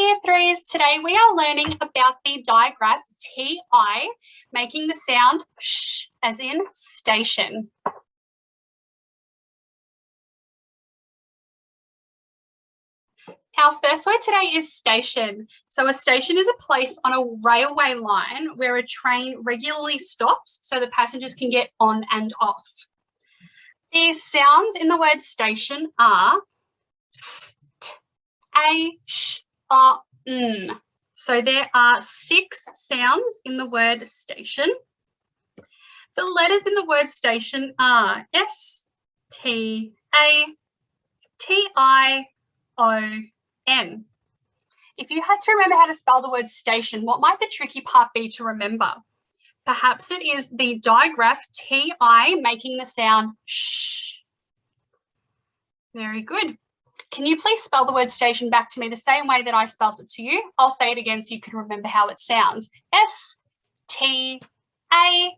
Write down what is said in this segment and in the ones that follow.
Year 3s, today we are learning about the digraph TI, making the sound sh as in station. Our first word today is station. So a station is a place on a railway line where a train regularly stops so the passengers can get on and off. The sounds in the word station are st, a, sh, n. So there are 6 sounds in the word station. The letters in the word station are S, T, A, T, I, O, N. If you had to remember how to spell the word station, what might the tricky part be to remember? Perhaps it is the digraph TI making the sound sh. Very good. Can you please spell the word station back to me the same way that I spelled it to you? I'll say it again so you can remember how it sounds. S, T, A,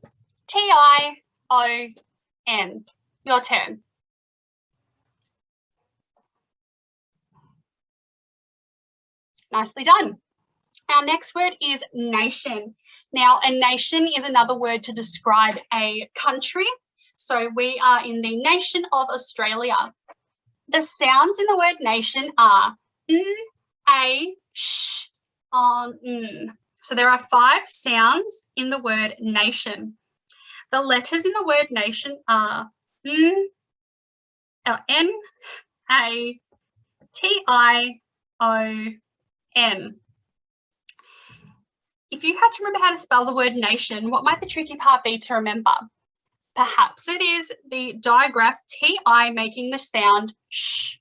T, I, O, N. Your turn. Nicely done. Our next word is nation. Now, a nation is another word to describe a country. So we are in the nation of Australia. The sounds in the word nation are n, a, sh, n. So there are 5 sounds in the word nation. The letters in the word nation are n, a, t, I, o, n. If you had to remember how to spell the word nation, what might the tricky part be to remember? Perhaps it is the digraph TI making the sound sh.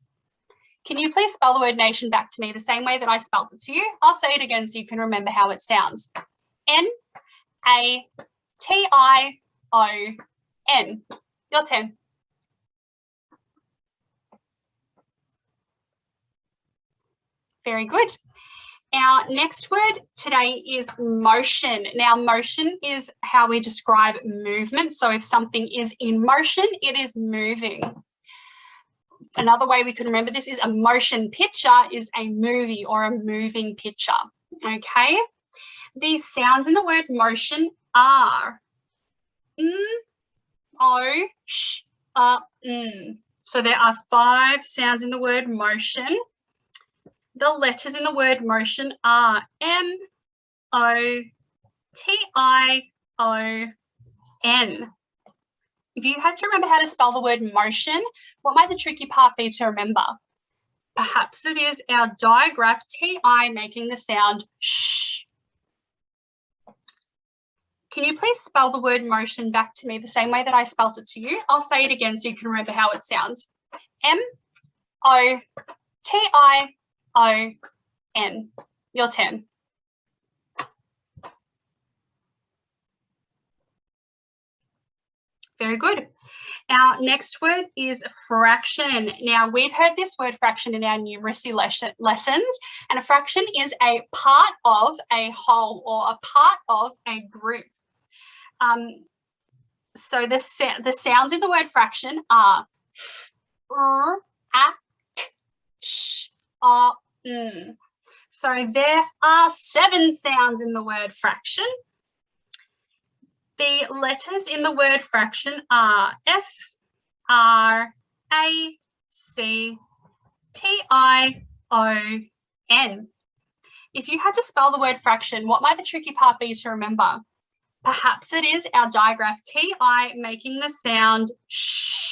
Can you please spell the word nation back to me the same way that I spelled it to you? I'll say it again so you can remember how it sounds. N-A-T-I-O-N. Your turn. Very good. Our next word today is motion. Now, motion is how we describe movement. So if something is in motion, it is moving. Another way we can remember this is a motion picture is a movie or a moving picture. Okay. The sounds in the word motion are n, o, sh, n. So there are 5 sounds in the word motion. The letters in the word motion are M, O, T, I, O, N. If you had to remember how to spell the word motion, what might the tricky part be to remember? Perhaps it is our digraph TI making the sound sh. Can you please spell the word motion back to me the same way that I spelled it to you? I'll say it again so you can remember how it sounds. M, O, T, I, O, N. Your turn. Very good. Our next word is fraction. Now, we've heard this word fraction in our numeracy lessons, and a fraction is a part of a whole or a part of a group. So the sounds in the word fraction are f, r, a, k, sh, n. So there are 7 sounds in the word fraction. The letters in the word fraction are F, R, A, C, T, I, O, N. If you had to spell the word fraction, what might the tricky part be to remember? Perhaps it is our digraph TI making the sound sh.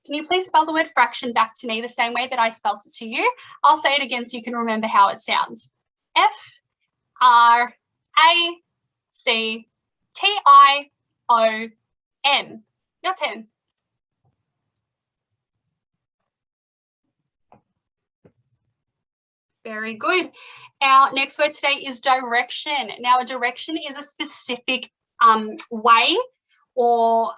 Can you please spell the word fraction back to me the same way that I spelled it to you? I'll say it again so you can remember how it sounds. F, R, A, C, T, I, O, N. Your turn. Very good. Our next word today is direction. Now, a direction is a specific way or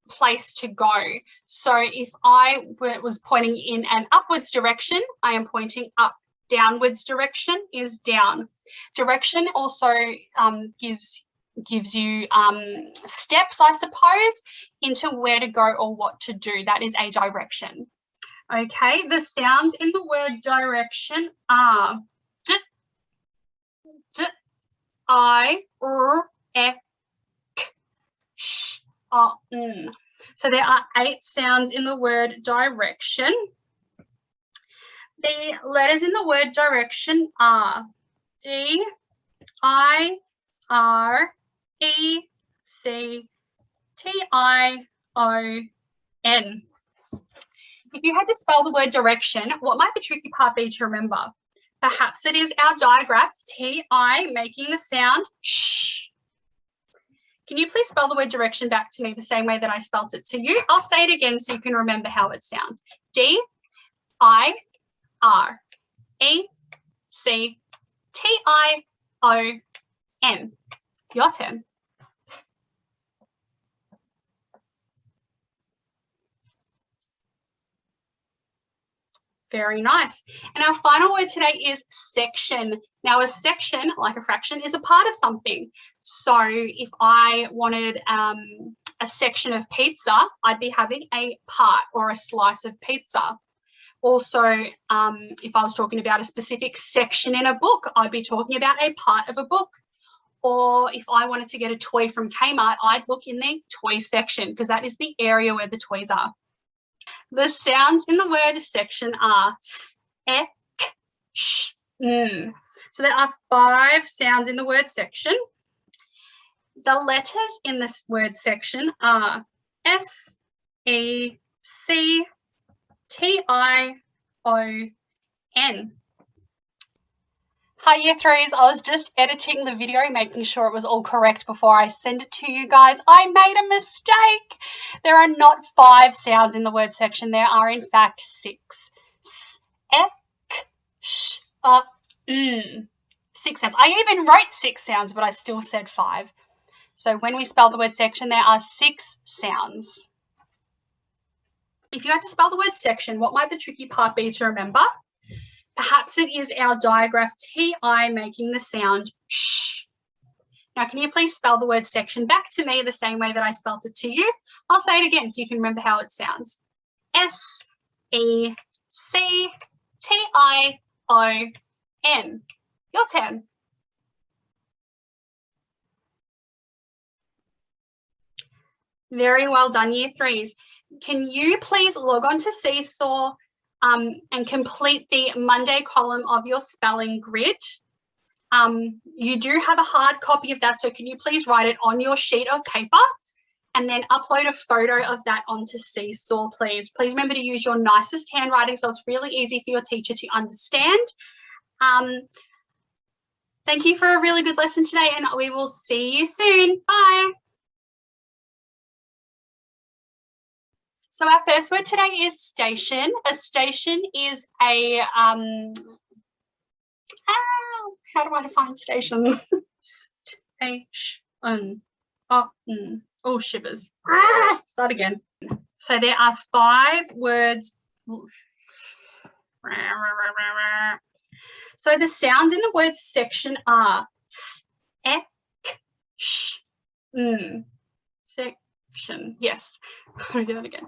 place to go. So if I was pointing in an upwards direction, I am pointing up. Downwards direction is down. Direction also gives you steps, I suppose, into where to go or what to do. That is a direction. Okay, the sounds in the word direction are d, d, I, r, e, k, sh, n. So there are 8 sounds in the word direction. The letters in the word direction are D, I, R, E, C, T, I, O, N. If you had to spell the word direction, what might the tricky part be to remember? Perhaps it is our digraph, T-I, making the sound sh. Can you please spell the word direction back to me the same way that I spelt it to you? I'll say it again so you can remember how it sounds. D-I-R-E-C-T-I-O-N. Your turn. Very nice. And our final word today is section. Now, a section, like a fraction, is a part of something. So if I wanted a section of pizza, I'd be having a part or a slice of pizza. Also, if I was talking about a specific section in a book, I'd be talking about a part of a book. Or if I wanted to get a toy from Kmart, I'd look in the toy section because that is the area where the toys are. The sounds in the word section are s, e, k, sh, n. So there are 5 sounds in the word section. The letters in this word section are S, E, C, T, I, O, N. Hi Year 3s, I was just editing the video, making sure it was all correct before I send it to you guys. I made a mistake. There are not 5 sounds in the word section. There are in fact 6. S, e, k, sh, n. 6 sounds. I even wrote 6 sounds, but I still said 5. So when we spell the word section, there are 6 sounds. If you had to spell the word section, what might the tricky part be to remember? Perhaps it is our digraph T-I making the sound sh. Now, can you please spell the word section back to me the same way that I spelt it to you? I'll say it again so you can remember how it sounds. S-E-C-T-I-O-N. Your turn. Very well done, Year 3s. Can you please log on to Seesaw and complete the Monday column of your spelling grid? You do have a hard copy of that, so can you please write it on your sheet of paper and then upload a photo of that onto Seesaw, please. Please remember to use your nicest handwriting so it's really easy for your teacher to understand. Thank you for a really good lesson today, and we will see you soon. Bye. So our first word today is station. A station is a, how do I define station? Station. Oh, shivers. Start again. So there are 5 words. So the sounds in the word section are s, e, k, sh, n. Section. Yes. I'll do that again.